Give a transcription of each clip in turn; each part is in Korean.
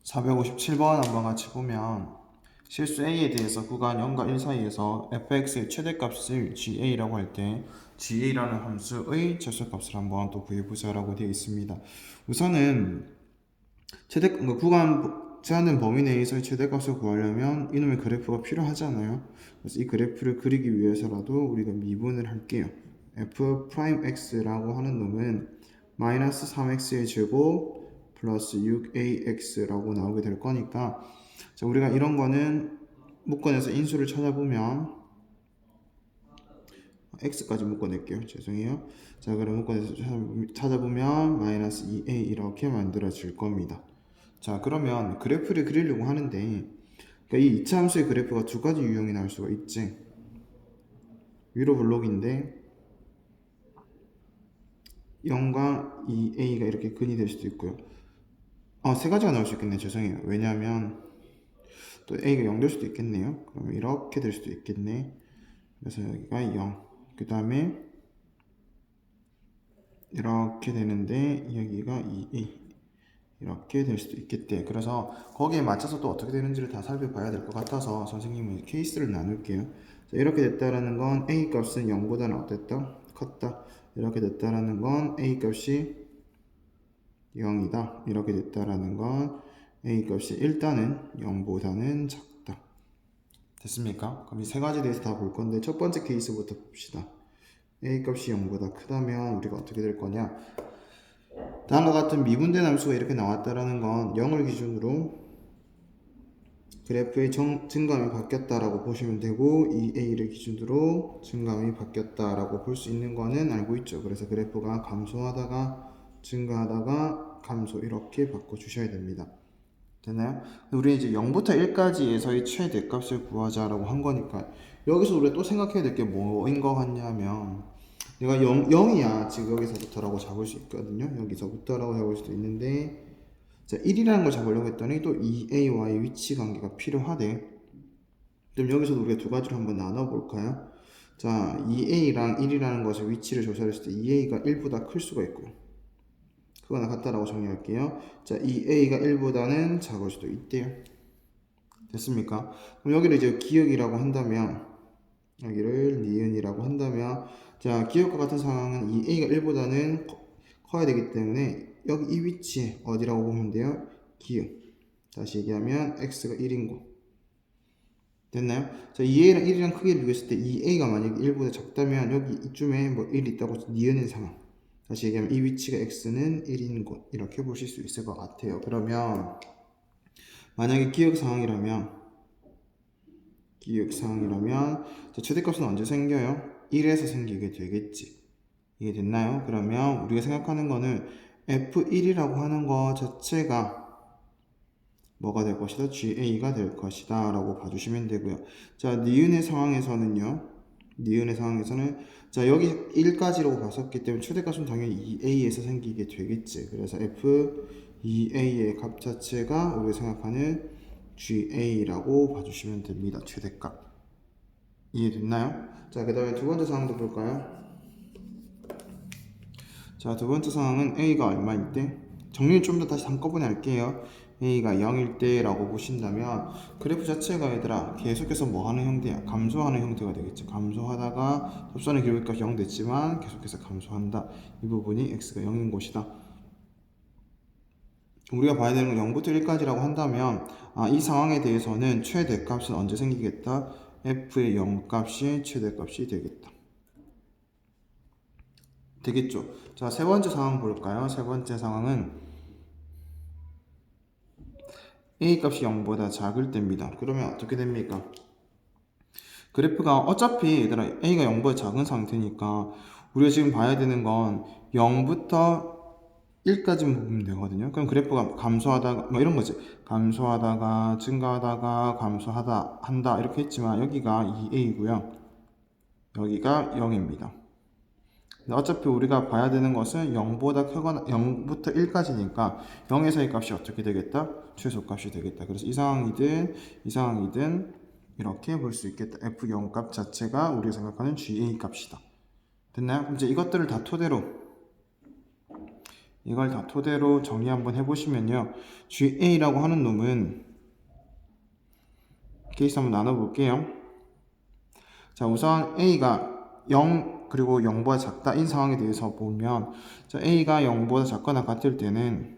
457번 한번 같이 보면 실수 A에 대해서 구간 0과 1 사이에서 fx의 최대값을 ga라고 할 때 ga라는 함수의 최소값을 한번 또 구해보자 라고 되어 있습니다. 우선은 구간 제한된 범위 내에서의 최대값을 구하려면 이놈의 그래프가 필요하잖아요. 그래서 이 그래프를 그리기 위해서라도 우리가 미분을 할게요. f'x라고 하는 놈은 마이너스 3x의 제곱 플러스 6ax라고 나오게 될 거니까, 자, 우리가 이런 거는 묶어내서 인수를 찾아보면 x까지 묶어낼게요. 죄송해요. 자, 그럼 묶어내서 찾아보면 마이너스 2a 이렇게 만들어질 겁니다. 자, 그러면 그래프를 그리려고 하는데, 그러니까 이 이차함수의 그래프가 두 가지 유형이 나올 수가 있지. 위로 블록인데 0과 2a가 이렇게 근이 될 수도 있고요. 세 가지가 나올 수 있겠네요. 죄송해요. 왜냐하면 또 a가 0 될 수도 있겠네요. 그러면 이렇게 될 수도 있겠네. 그래서 여기가 0, 그 다음에 이렇게 되는데 여기가 2a 이렇게 될 수도 있겠대. 그래서 거기에 맞춰서 또 어떻게 되는지를 다 살펴봐야 될 것 같아서 선생님은 케이스를 나눌게요. 자, 이렇게 됐다라는 건 a 값은 0보다는 어땠다? 컸다. 이렇게 됐다라는 건 a 값이 0이다. 이렇게 됐다라는 건 a 값이 일단은 0보다는 작다. 됐습니까? 그럼 이 세 가지 대해서 다 볼 건데 첫 번째 케이스부터 봅시다. a 값이 0보다 크다면 우리가 어떻게 될 거냐? 다음과 같은 미분된 함수가 이렇게 나왔다라는 건 0을 기준으로 그래프의 증감이 바뀌었다라고 보시면 되고, 이 a를 기준으로 증감이 바뀌었다라고 볼 수 있는 거는 알고 있죠. 그래서 그래프가 감소하다가 증가하다가 감소 이렇게 바꿔주셔야 됩니다. 되나요? 우리 이제 0부터 1까지에서의 최대값을 구하자라고 한 거니까 여기서 우리가 또 생각해야 될 게 뭐인 것 같냐면, 내가 0이야 지금 여기서부터라고 잡을 수 있거든요. 여기서부터라고 잡을 수도 있는데, 자, 1이라는 걸 잡으려고 했더니 또 2a와의 위치 관계가 필요하대. 그럼 여기서도 우리가 두 가지로 한번 나눠볼까요? 자, 2a랑 1이라는 것의 위치를 조사했을 때 2a가 1보다 클 수가 있고, 그거나 같다라고 정리할게요. 자, 2a가 1보다는 작을 수도 있대요. 됐습니까? 그럼 여기를 이제 기역이라고 한다면, 여기를 니은이라고 한다면, 자, 기역과 같은 상황은 2a가 1보다는 커야 되기 때문에 여기 이 위치에 어디라고 보면 돼요? 기역. 다시 얘기하면 x가 1인 곳. 됐나요? 자, 2a랑 1이랑 크기를 비교했을 때 2a가 만약에 1보다 작다면 여기 이쯤에 뭐 1이 있다고 니은인 상황. 다시 얘기하면 이 위치가 x는 1인 곳. 이렇게 보실 수 있을 것 같아요. 그러면 만약에 기역 상황이라면 자, 최대값은 언제 생겨요? 1에서 생기게 되겠지. 이게 됐나요? 그러면 우리가 생각하는 거는 f1이라고 하는 거 자체가 뭐가 될 것이다? ga가 될 것이다 라고 봐주시면 되고요. 자, 니은의 상황에서는 자, 여기 1까지라고 봤었기 때문에 최대값은 당연히 2a에서 생기게 되겠지. 그래서 f2a의 값 자체가 우리가 생각하는 ga라고 봐주시면 됩니다. 최대값. 이해됐나요? 자, 그 다음에 두 번째 상황도 볼까요? 자, 두 번째 상황은 a가 얼마일 때? 정리를 좀 더 다시 한꺼번에 할게요. a가 0일 때라고 보신다면 그래프 자체가 얘들아 계속해서 뭐 하는 형태야? 감소하는 형태가 되겠죠. 감소하다가 접선의 기울기값이 0 됐지만 계속해서 감소한다. 이 부분이 x가 0인 곳이다. 우리가 봐야 되는 건 0부터 1까지라고 한다면 이 상황에 대해서는 최대값은 언제 생기겠다? f의 0값이 최대값이 되겠다. 되겠죠. 자, 세 번째 상황 볼까요? 세 번째 상황은 a 값이 0보다 작을 때입니다. 그러면 어떻게 됩니까? 그래프가 어차피 얘들아 a가 0보다 작은 상태니까 우리가 지금 봐야 되는 건 0부터 1까지만 보면 되거든요. 그럼 그래프가 감소하다가 뭐 이런 거지. 감소하다가 증가하다가 감소하다 한다 이렇게 했지만 여기가 2a고요. 여기가 0입니다. 어차피 우리가 봐야 되는 것은 0보다 크거나 0부터 1까지니까 0에서의 값이 어떻게 되겠다? 최소값이 되겠다. 그래서 이 상황이든 이렇게 볼 수 있겠다. f0 값 자체가 우리가 생각하는 ga 값이다. 됐나요? 그럼 이제 이것들을 다 토대로 이걸 다 토대로 정리 한번 해보시면요. GA라고 하는 놈은 케이스 한번 나눠볼게요. 자, 우선 A가 0 그리고 0보다 작다인 상황에 대해서 보면, 자, A가 0보다 작거나 같을 때는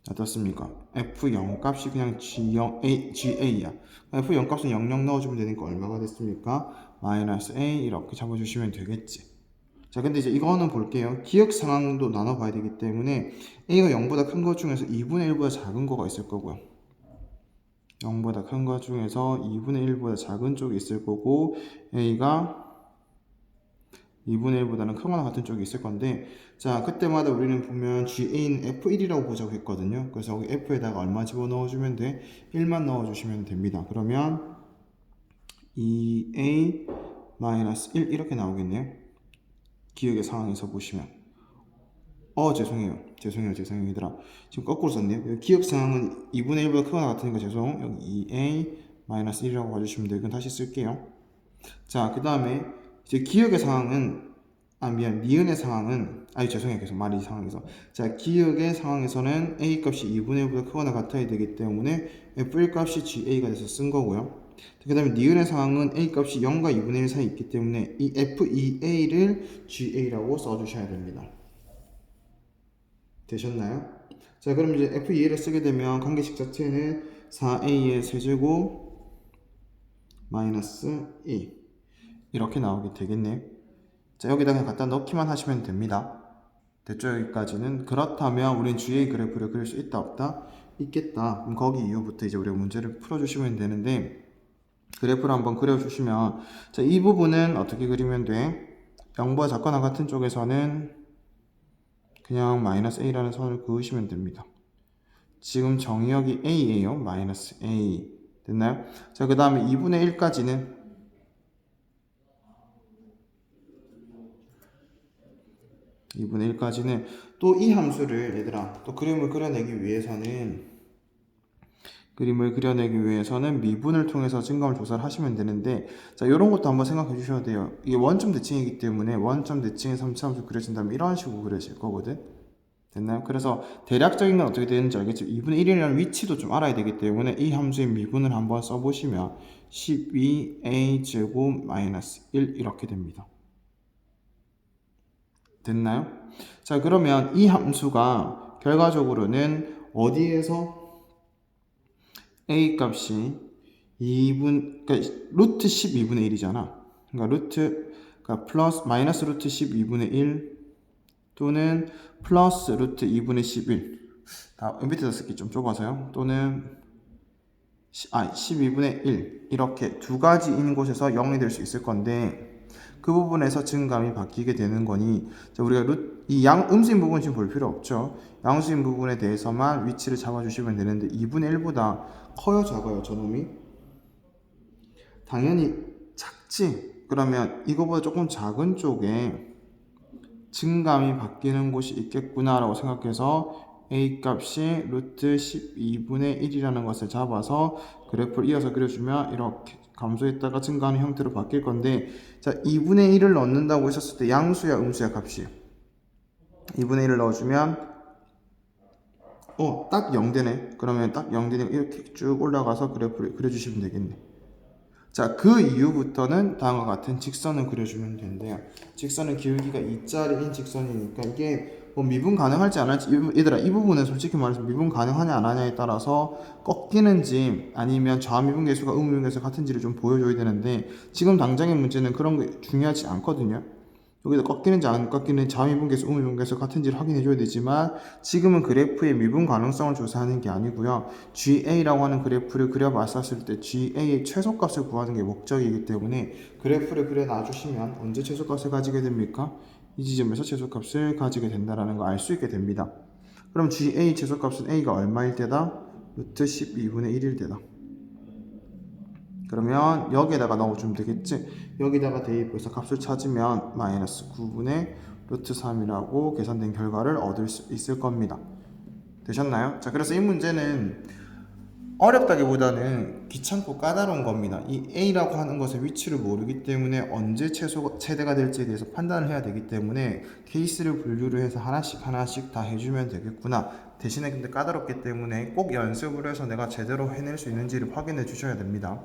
어떻습니까? F0 값이 그냥 GA야. F0 값은 00 넣어주면 되니까 얼마가 됐습니까? 마이너스 A 이렇게 잡아주시면 되겠지. 자, 근데 이제 이거는 볼게요. 기억 상황도 나눠봐야 되기 때문에 A가 0보다 큰 것 중에서 2분의 1보다 작은 거가 있을 거고요. 0보다 큰 것 중에서 2분의 1보다 작은 쪽이 있을 거고, A가 2분의 1보다는 크거나 같은 쪽이 있을 건데, 자, 그때마다 우리는 보면 GA는 F1이라고 보자고 했거든요. 그래서 여기 F에다가 얼마 집어넣어주면 돼? 1만 넣어주시면 됩니다. 그러면 2A-1 이렇게 나오겠네요. 기억의 상황에서 보시면. 죄송해요 얘들아. 지금 거꾸로 썼네요. 기억 상황은 2분의 1보다 크거나 같으니까 죄송. 여기 2A-1이라고 봐주시면 돼요. 이건 다시 쓸게요. 자, 그 다음에 이제 기억의 상황은 니은의 상황은 죄송해요. 계속 말이 상황에서. 자, 기억의 상황에서는 A 값이 2분의 1보다 크거나 같아야 되기 때문에 F1 값이 GA가 돼서 쓴 거고요. 그 다음에 니은의 상황은 A 값이 0과 2분의 1 사이 있기 때문에 이 F2A를 GA라고 써주셔야 됩니다. 되셨나요? 자, 그럼 이제 F2A를 쓰게 되면 관계식 자체는 4A의 세제곱 마이너스 2 이렇게 나오게 되겠네요. 자, 여기다 그냥 갖다 넣기만 하시면 됩니다. 됐죠? 여기까지는. 그렇다면 우린 GA 그래프를 그릴 수 있다 없다? 있겠다. 그럼 거기 이후부터 이제 우리가 문제를 풀어주시면 되는데, 그래프를 한번 그려주시면, 자, 이 부분은 어떻게 그리면 돼? 0보다 작거나 같은 쪽에서는 그냥 마이너스 A라는 선을 그으시면 됩니다. 지금 정의역이 A예요. 마이너스 A. 됐나요? 자, 그 다음에 2분의 1까지는 또 이 함수를 얘들아 또 그림을 그려내기 위해서는 미분을 통해서 증가함을 조사를 하시면 되는데, 자, 이런 것도 한번 생각해 주셔야 돼요. 이게 원점 대칭이기 때문에 원점 대칭의 3차 함수 그려진다면 이런 식으로 그려질 거거든. 됐나요? 그래서 대략적인 건 어떻게 되는지 알겠죠? 2분의 1이라는 위치도 좀 알아야 되기 때문에 이 함수의 미분을 한번 써보시면 12a 제곱 마이너스 1 이렇게 됩니다. 됐나요? 자, 그러면 이 함수가 결과적으로는 어디에서 a 값이 그러니까 루트 12분의 1이잖아. 그러니까 플러스 마이너스 루트 12분의 1 또는 플러스 루트 2분의 11. 밑에다 쓰기 좀 좁아서요. 또는 12분의 1 이렇게 두 가지인 곳에서 0이 될 수 있을 건데, 그 부분에서 증감이 바뀌게 되는 거니, 우리가 이 음수인 부분 지금 볼 필요 없죠. 양수인 부분에 대해서만 위치를 잡아주시면 되는데, 2분의 1보다 커요 작아요 저놈이? 당연히 작지. 그러면 이거보다 조금 작은 쪽에 증감이 바뀌는 곳이 있겠구나 라고 생각해서 A 값이 루트 12분의 1이라는 것을 잡아서 그래프를 이어서 그려주면 이렇게 감소했다가 증가하는 형태로 바뀔 건데, 자, 2분의 1을 넣는다고 했었을 때 양수야 음수야 값이? 2분의 1을 넣어주면 딱 0 되네. 그러면 딱 0 되니까 이렇게 쭉 올라가서 그래프를 그려주시면 되겠네. 자, 그 이후부터는 다음과 같은 직선을 그려주면 된대요. 직선은 기울기가 2짜리인 직선이니까 이게 뭐 미분 가능할지 안 할지, 얘들아 이 부분은 솔직히 말해서 미분 가능하냐 안 하냐에 따라서 꺾이는지 아니면 좌미분계수가 음미분계수 같은지를 좀 보여줘야 되는데, 지금 당장의 문제는 그런 게 중요하지 않거든요. 여기다 꺾이는지 안 꺾이는지 좌미분계수, 음미분계수 같은지를 확인해 줘야 되지만, 지금은 그래프의 미분 가능성을 조사하는 게 아니고요. GA라고 하는 그래프를 그려봤었을 때 GA의 최소값을 구하는 게 목적이기 때문에 그래프를 그려 놔주시면 언제 최소값을 가지게 됩니까? 이 지점에서 최소값을 가지게 된다는 거 알 수 있게 됩니다. 그럼 GA 최소값은 A가 얼마일 때다? 루트 12분의 1일 때다. 그러면 여기에다가 넣어주면 되겠지. 여기다가 대입해서 값을 찾으면 마이너스 9분의 루트 3이라고 계산된 결과를 얻을 수 있을 겁니다. 되셨나요? 자, 그래서 이 문제는 어렵다기보다는 귀찮고 까다로운 겁니다. 이 A라고 하는 것의 위치를 모르기 때문에 언제 최대가 될지에 대해서 판단을 해야 되기 때문에 케이스를 분류를 해서 하나씩 하나씩 다 해주면 되겠구나. 대신에 근데 까다롭기 때문에 꼭 연습을 해서 내가 제대로 해낼 수 있는지를 확인해 주셔야 됩니다.